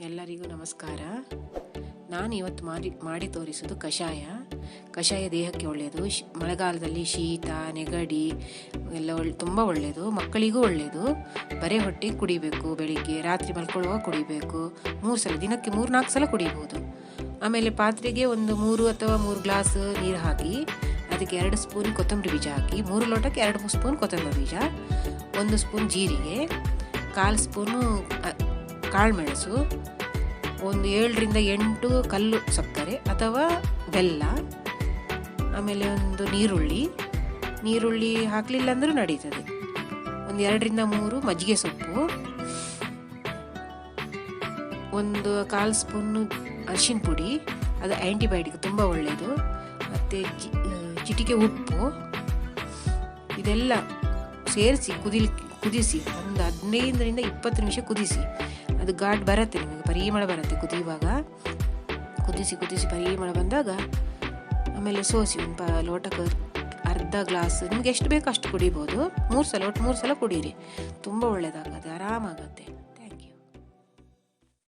ಎಲ್ಲರಿಗೂ ನಮಸ್ಕಾರ. ನಾನು ಇವತ್ತು ಮಾಡಿ ತೋರಿಸೋದು ಕಷಾಯ ದೇಹಕ್ಕೆ ಒಳ್ಳೆಯದು. ಮಳೆಗಾಲದಲ್ಲಿ ಶೀತ ನೆಗಡಿ ಎಲ್ಲ ತುಂಬ ಒಳ್ಳೆಯದು. ಮಕ್ಕಳಿಗೂ ಒಳ್ಳೆಯದು. ಬರೀ ಹೊಟ್ಟೆಗೆ ಕುಡಿಬೇಕು. ಬೆಳಿಗ್ಗೆ ರಾತ್ರಿ ಮಲ್ಕೊಳ್ಳುವಾಗ ಕುಡಿಬೇಕು. 3 ಸಲ, ದಿನಕ್ಕೆ 3-4 ಸಲ ಕುಡಿಬಹುದು. ಆಮೇಲೆ ಪಾತ್ರೆಗೆ ಒಂದು 3 ಅಥವಾ 3 ಗ್ಲಾಸ್ ನೀರು ಹಾಕಿ ಅದಕ್ಕೆ 2 ಸ್ಪೂನ್ ಕೊತ್ತಂಬರಿ ಬೀಜ ಹಾಕಿ, 3 ಲೋಟಕ್ಕೆ 2 ಸ್ಪೂನ್ ಕೊತ್ತಂಬರಿ ಬೀಜ, 1 ಸ್ಪೂನ್ ಜೀರಿಗೆ, 1/4 ಸ್ಪೂನು ಕಾಳುಮೆಣಸು, ಒಂದು 7ರಿಂದ 8 ಕಲ್ಲು ಸಕ್ಕರೆ ಅಥವಾ ಬೆಲ್ಲ, ಆಮೇಲೆ ಒಂದು ನೀರುಳ್ಳಿ ಹಾಕಲಿಲ್ಲ ಅಂದರೂ ನಡೀತದೆ, ಒಂದು 2ರಿಂದ 3 ಮಜ್ಜಿಗೆ ಸೊಪ್ಪು, ಒಂದು 1/4 ಸ್ಪೂನು ಅರಿಶಿನ ಪುಡಿ, ಅದು ಆ್ಯಂಟಿಬಯೋಟಿಕ್ ತುಂಬ ಒಳ್ಳೆಯದು, ಮತ್ತು ಚಿಟಿಕೆ ಉಪ್ಪು, ಇದೆಲ್ಲ ಸೇರಿಸಿ ಕುದಿಸಿ ಒಂದು 15ರಿಂದ 20 ನಿಮಿಷ ಕುದಿಸಿ. ಅದು ಘಾಟ್ ಬರುತ್ತೆ, ನಿಮಗೆ ಪರಿಮಳ ಬರುತ್ತೆ ಕುದಿಯುವಾಗ. ಕುದಿಸಿ ಪರಿಮಳ ಬಂದಾಗ ಆಮೇಲೆ ಸೋಸಿ ಒಂದು ಲೋಟಕ್ಕೆ ಅರ್ಧ ಗ್ಲಾಸ್, ನಿಮ್ಗೆ ಎಷ್ಟು ಬೇಕೋ ಅಷ್ಟು ಕುಡಿಬೋದು. 3 ಸಲ ಕುಡೀರಿ, ತುಂಬ ಒಳ್ಳೆಯದಾಗತ್ತೆ, ಆರಾಮಾಗತ್ತೆ.